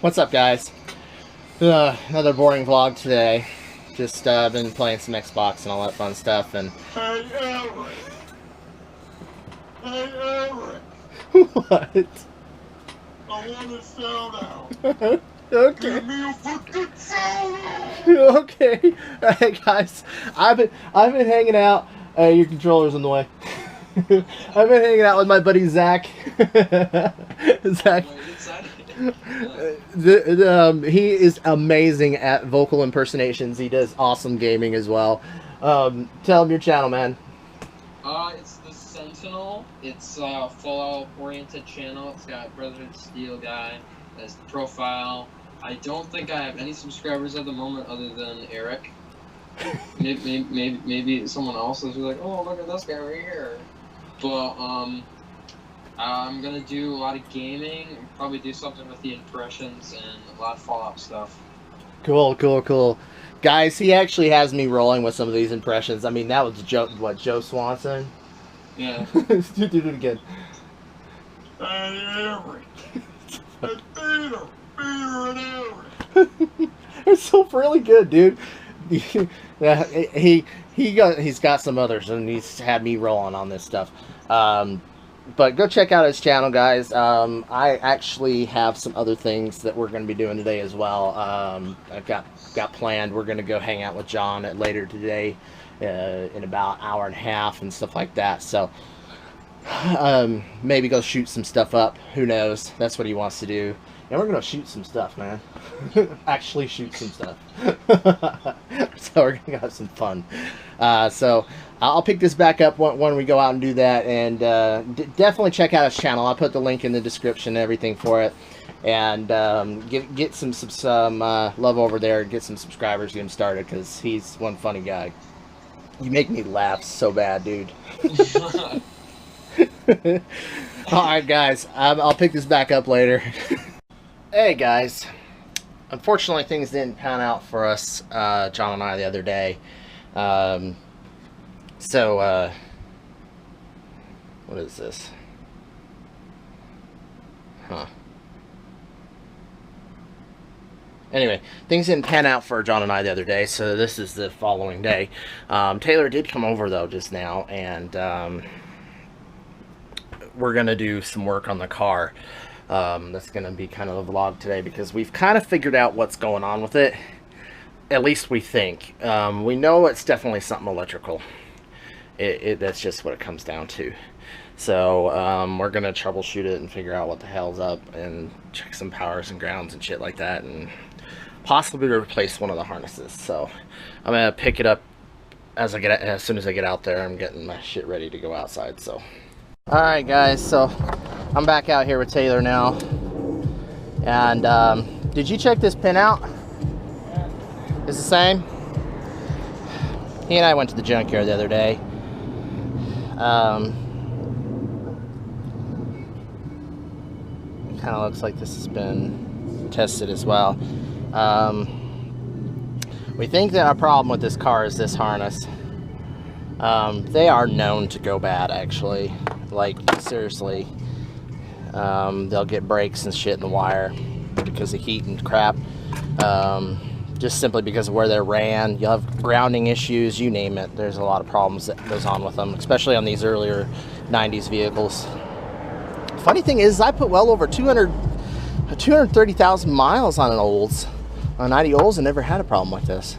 What's up, guys? Another boring vlog today. Just been playing some Xbox and all that fun stuff. And Hey, Eric! Hey, Eric! what? I want a shout-out! Okay. Give me a fucking shout-out! Okay. Hey guys, I've been hanging out. Your controller's in the way. I've been hanging out with my buddy Zach. Zach. He is amazing at vocal impersonations. He does awesome gaming as well. Tell him your channel, man. It's the Sentinel. It's a Fallout-oriented channel. It's got Brotherhood Steel guy as the profile. I don't think I have any subscribers at the moment other than Eric. Maybe someone else is like, oh, look at this guy right here. But I'm gonna do a lot of gaming, probably do something with the impressions and a lot of Fallout stuff. Cool. Guys, he actually has me rolling with some of these impressions. I mean, that was Joe Swanson? Yeah. Do it again. Hey, Eric! Hey, Peter and Eric! It's so really good, dude. He's got some others, and he's had me rolling on this stuff. But go check out his channel, guys. I actually have some other things that we're going to be doing today as well. I've got planned. We're going to go hang out with John later today in about an hour and a half and stuff like that. So maybe go shoot some stuff up. Who knows? That's what he wants to do. And we're going to shoot some stuff, man. Actually shoot some stuff. So we're going to have some fun. So I'll pick this back up when we go out and do that. And definitely check out his channel. I'll put the link in the description and everything for it. And get some love over there. Get some subscribers. Get him started because he's one funny guy. You make me laugh so bad, dude. Alright, guys. I'll pick this back up later. Hey guys, unfortunately things didn't pan out for us, John and I, the other day. What is this? Anyway, things didn't pan out for John and I the other day, so this is the following day. Taylor did come over though just now, and we're gonna do some work on the car. That's going to be kind of a vlog today because we've kind of figured out what's going on with it. At least we think. We know it's definitely something electrical. That's just what it comes down to. So we're going to troubleshoot it and figure out what the hell's up and check some powers and grounds and shit like that and possibly replace one of the harnesses. So I'm going to pick it up as soon as I get out there. I'm getting my shit ready to go outside. So alright guys, so I'm back out here with Taylor now, and did you check this pin out? It's the same? He and I went to the junkyard the other day. It kind of looks like this has been tested as well. We think that our problem with this car is this harness. They are known to go bad, actually. Like, seriously. They'll get breaks and shit in the wire because of heat and crap. Just simply because of where they're ran. You'll have grounding issues, you name it. There's a lot of problems that goes on with them, especially on these earlier 90s vehicles. Funny thing is, I put well over 230,000 miles on an Olds. On 90 Olds, and never had a problem like this.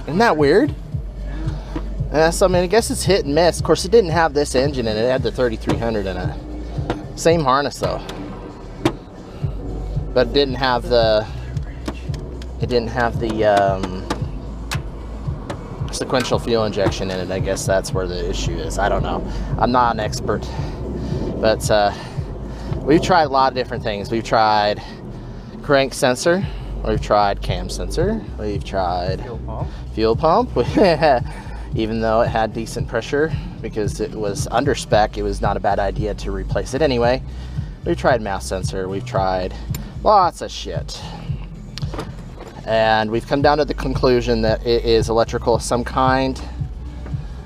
Isn't that weird? So, I mean, I guess it's hit and miss. Of course, it didn't have this engine in it. It had the 3300 in it. Same harness, though. But it didn't have the... sequential fuel injection in it. I guess that's where the issue is. I don't know. I'm not an expert. But, we've tried a lot of different things. We've tried crank sensor. We've tried cam sensor. We've tried... Fuel pump. Even though it had decent pressure because it was under spec, it was not a bad idea to replace it anyway. We've tried mass sensor, we've tried lots of shit, and we've come down to the conclusion that it is electrical of some kind,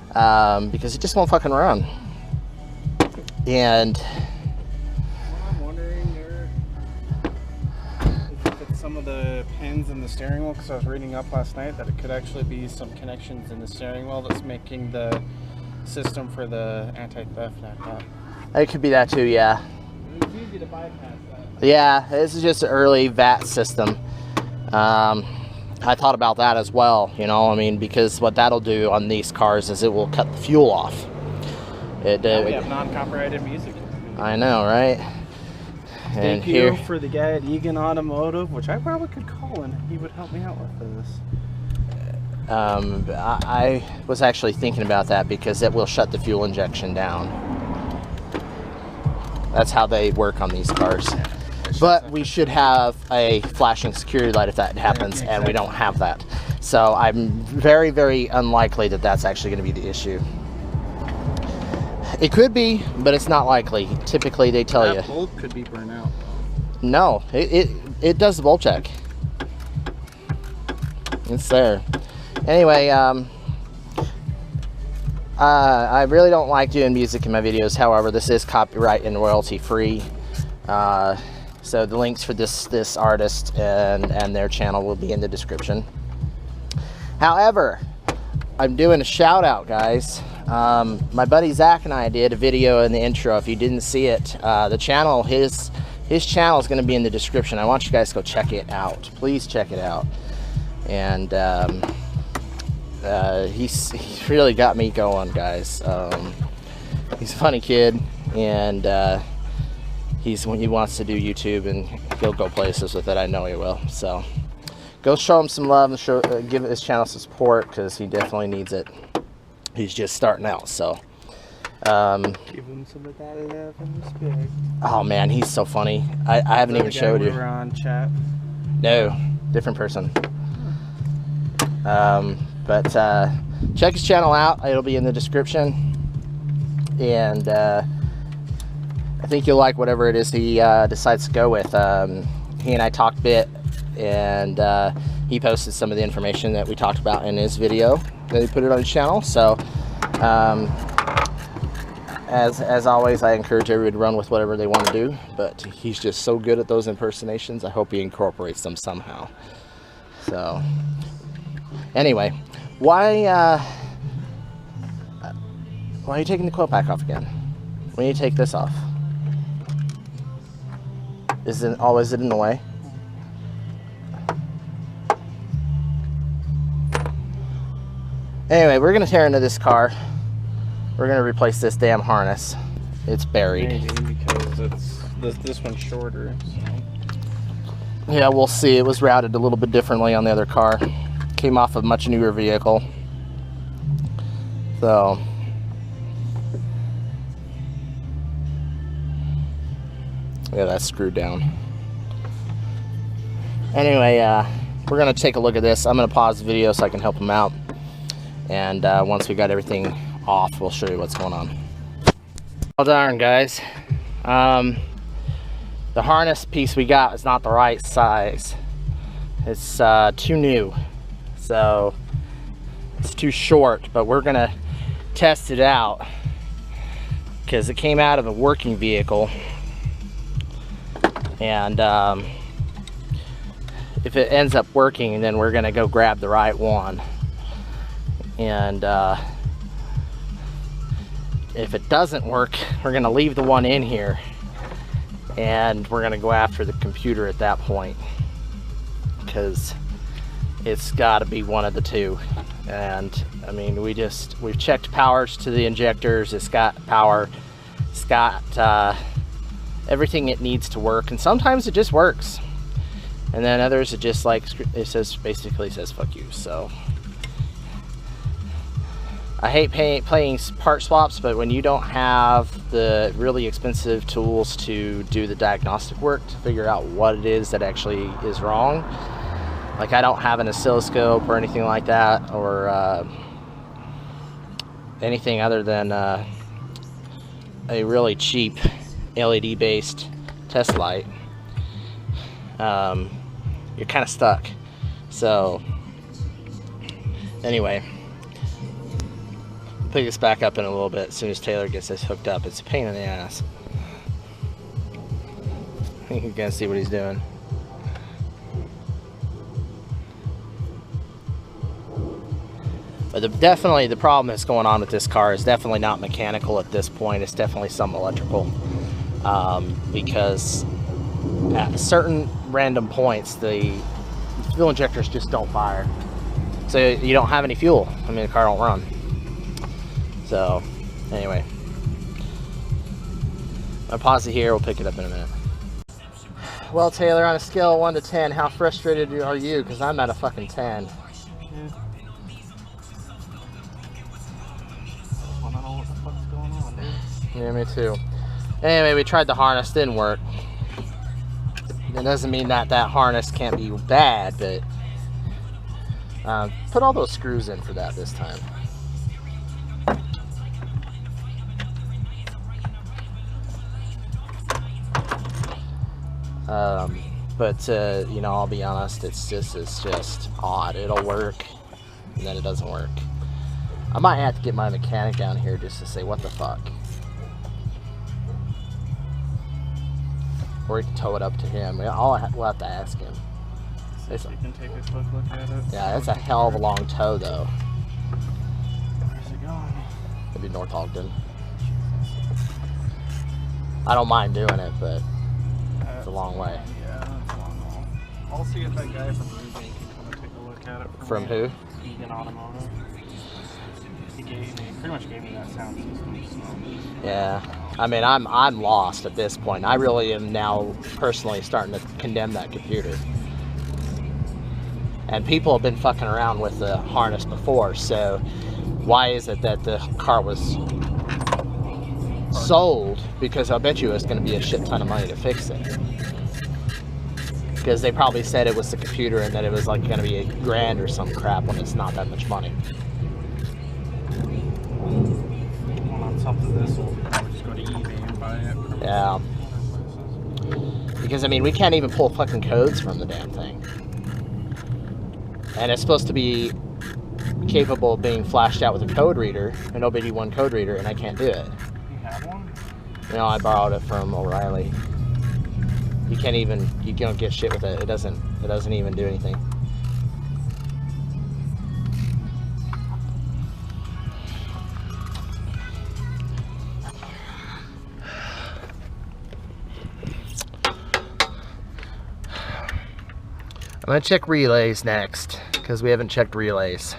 because it just won't fucking run. And I'm wondering some of the pins in the steering wheel because I was reading up last night that it could actually be some connections in the steering wheel that's making the system for the anti-theft act up. It could be that too, yeah. It's easy to bypass that. Yeah, this is just an early VAT system. I thought about that as well, you know, I mean, because what that'll do on these cars is it will cut the fuel off. We have non-copyrighted music. I know, right? And Thank you for the guy at Egan Automotive, which I probably could call and he would help me out with this. I was actually thinking about that because it will shut the fuel injection down. That's how they work on these cars. But we should have a flashing security light if that happens, and we don't have that. So I'm very, very unlikely that that's actually going to be the issue. It could be, but it's not likely. Typically, they tell you. That bulb could be burnt out. No, it does the bulb check. It's there. Anyway, I really don't like doing music in my videos. However, this is copyright and royalty free. So the links for this artist and their channel will be in the description. However, I'm doing a shout out, guys. My buddy Zach and I did a video in the intro. If you didn't see it, the channel, his channel is going to be in the description. I want you guys to go check it out. Please check it out. And he's really got me going, guys. He's a funny kid, and he wants to do YouTube, and he'll go places with it. I know he will. So go show him some love and give his channel some support, because he definitely needs it. He's just starting out. So give him some of that love and respect. Oh man, he's so funny. I haven't even showed you. We were on chat. No, different person. But check his channel out. It'll be in the description. And I think you'll like whatever it is he decides to go with. He and I talked a bit, and he posted some of the information that we talked about in his video that he put it on his channel. So as always, I encourage everybody to run with whatever they want to do, but he's just so good at those impersonations. I hope he incorporates them somehow. So anyway, why are you taking the quilt pack off again? We need to take this off. Is it in the way? Anyway, we're gonna tear into this car. We're gonna replace this damn harness. It's buried. Maybe because this one's shorter. So. Yeah, we'll see. It was routed a little bit differently on the other car. Came off a much newer vehicle. So yeah, that's screwed down. Anyway, we're gonna take a look at this. I'm gonna pause the video so I can help him out. And once we got everything off, we'll show you what's going on. Well darn, guys. The harness piece we got is not the right size. It's too new. So it's too short, but we're gonna test it out because it came out of a working vehicle. And if it ends up working, then we're gonna go grab the right one. And if it doesn't work, we're gonna leave the one in here, and we're gonna go after the computer at that point, because it's got to be one of the two. And I mean, we've checked powers to the injectors. It's got power. It's got everything it needs to work, and sometimes it just works, and then others it just basically says fuck you. So I hate playing part swaps, but when you don't have the really expensive tools to do the diagnostic work to figure out what it is that actually is wrong, like I don't have an oscilloscope or anything like that, or anything other than a really cheap LED based test light, you're kind of stuck. So anyway, pick this back up in a little bit as soon as Taylor gets this hooked up. It's a pain in the ass. You can see what he's doing. But definitely the problem that's going on with this car is definitely not mechanical at this point. It's definitely some electrical. Because at certain random points, the fuel injectors just don't fire. So you don't have any fuel. I mean, the car don't run. So, anyway. I'll pause it here. We'll pick it up in a minute. Well, Taylor, on a scale of 1 to 10, how frustrated are you? Because I'm at a fucking 10. I wanna know what the fuck's going on, dude. Yeah, me too. Anyway, we tried the harness. Didn't work. It doesn't mean that that harness can't be bad, but put all those screws in for that this time. But you know, I'll be honest, it's just odd. It'll work, and then it doesn't work. I might have to get my mechanic down here just to say, what the fuck? Or we can tow it up to him. We'll have to ask him. You can take a quick look at it. Yeah, that's a hell of a long tow, though. Where's it going? It'd be North Ogden. I don't mind doing it, but it's a long way. Yeah, it's a long haul. I'll see if that guy from Ruby can come and take a look at it. From who? Egan Automotive. He pretty much gave me that sound system. So. Yeah. I mean, I'm lost at this point. I really am now personally starting to condemn that computer. And people have been fucking around with the harness before, so why is it that the car was sold? Because I bet you it's going to be a shit ton of money to fix it. Because they probably said it was the computer and that it was like going to be $1,000 or some crap when it's not that much money. Well, on top of this, we'll probably just go to eBay and buy it. Yeah. Because, I mean, we can't even pull fucking codes from the damn thing. And it's supposed to be capable of being flashed out with a code reader, an OBD1 code reader, and I can't do it. You have one? You know, I borrowed it from O'Reilly. You don't get shit with it. It doesn't even do anything. I'm gonna check relays next, because we haven't checked relays.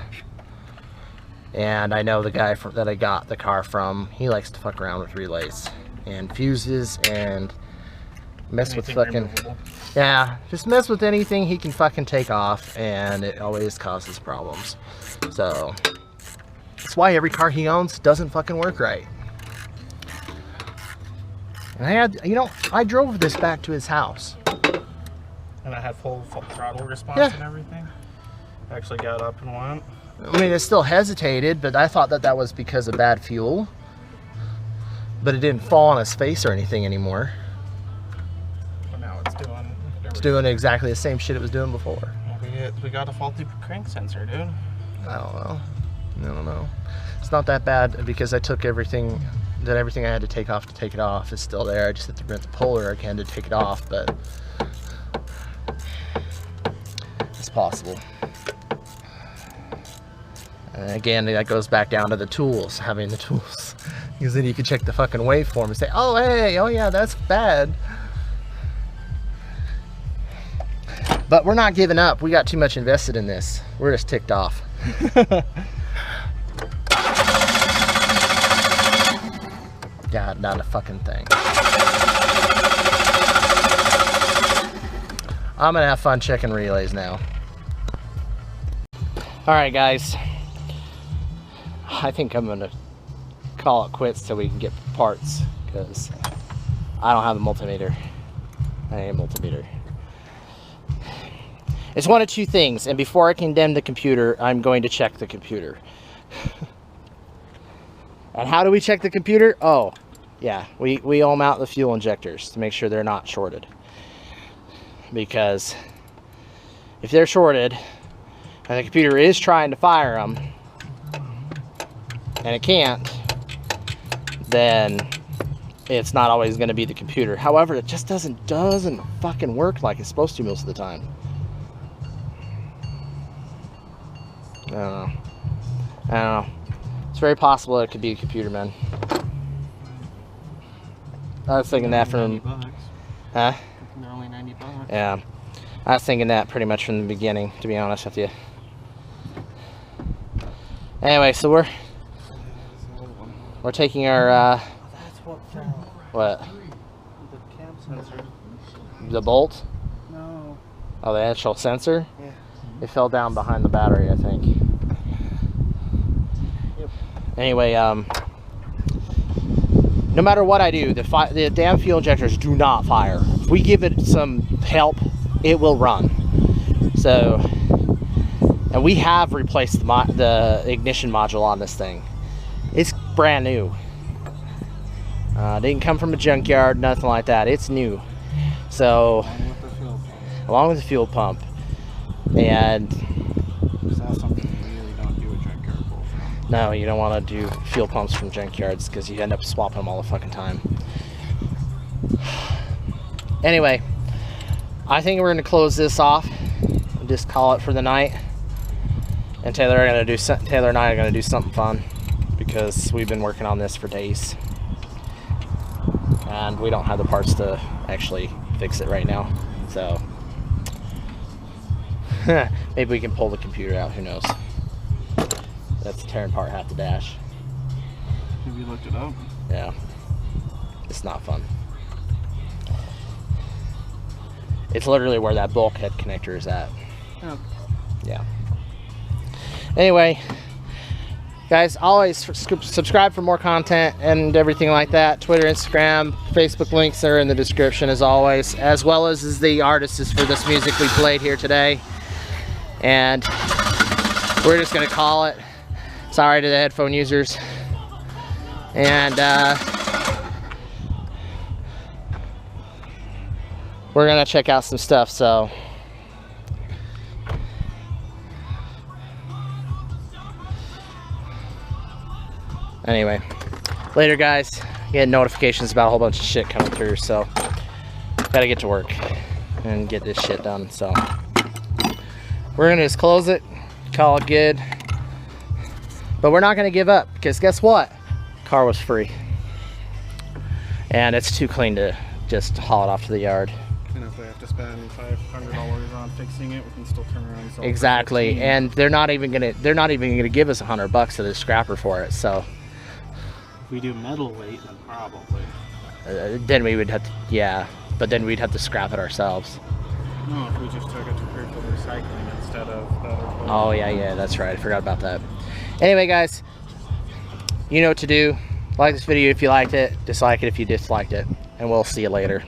And I know the guy that I got the car from, he likes to fuck around with relays and fuses and mess with fucking, yeah, just mess with anything he can fucking take off, and it always causes problems. So that's why every car he owns doesn't fucking work right. And I drove this back to his house. And I had full throttle response Yeah. and everything. I actually got up and went. I mean, it still hesitated, but I thought that was because of bad fuel. But it didn't fall on his face or anything anymore. But now it's doing. It's doing exactly the same shit it was doing before. We got a faulty crank sensor, dude. I don't know. It's not that bad because I took everything I had to take off to take it off is still there. I just had to rent the puller again to take it off, but it's possible. And again, that goes back down to the tools, having the tools. Because then you can check the fucking waveform and say, oh, hey, oh yeah, that's bad. But we're not giving up. We got too much invested in this. We're just ticked off. God, not a fucking thing. I'm gonna have fun checking relays now. Alright guys, I think I'm gonna call it quits till we can get parts, because I don't have a multimeter. I need a multimeter. It's one of two things, and before I condemn the computer, I'm going to check the computer. And how do we check the computer? Oh, yeah, we ohm out the fuel injectors to make sure they're not shorted. Because if they're shorted, and the computer is trying to fire them, and it can't, then it's not always going to be the computer. However, it just doesn't fucking work like it's supposed to most of the time. I don't know. I don't know. It's very possible it could be a computer, man. I was thinking that from... $90. Huh? They're only $90. Yeah. I was thinking that pretty much from the beginning, to be honest with you. Anyway, so we're taking our That's what fell. what? The cam sensor. The bolt? No. Oh, the actual sensor? Yeah. It fell down behind the battery, I think. Yep. Anyway, no matter what I do, the damn fuel injectors do not fire. If we give it some help, it will run. So, and we have replaced the ignition module on this thing. It's brand new. Didn't come from a junkyard, nothing like that. It's new. So, Along with the fuel pump. along with the fuel pump. And So that's something you really don't do a junkyard pull from. no, you don't want to do fuel pumps from junkyards because you end up swapping them all the fucking time. Anyway, I think we're going to close this off and just call it for the night. And Taylor and I are going to do something fun because we've been working on this for days. And we don't have the parts to actually fix it right now. So maybe we can pull the computer out, who knows. That's tearing apart half the dash. Have you looked it up? Yeah. It's not fun. It's literally where that bulkhead connector is at. Yeah. Yeah. Anyway, guys, always subscribe for more content and everything like that. Twitter, Instagram, Facebook links are in the description as always, as well as the artists for this music we played here today. And we're just gonna call it. Sorry to the headphone users. And we're gonna check out some stuff, so anyway, later guys. Get notifications about a whole bunch of shit coming through, so gotta get to work and get this shit done. So we're gonna just close it, call it good, but we're not gonna give up because guess what? Car was free and it's too clean to just haul it off to the yard. And if we have to spend $500 on fixing it, we can still turn around and sell it for Exactly, $15. and they're not even gonna give us $100 to the scrapper for it. So If we do metal weight, then probably. then we would have to, yeah, but then we'd have to scrap it ourselves. No, if we just took it to Clearfield Recycling instead of the other place. Oh yeah, that's right. I forgot about that. Anyway, guys, you know what to do. Like this video if you liked it. Dislike it if you disliked it. And we'll see you later.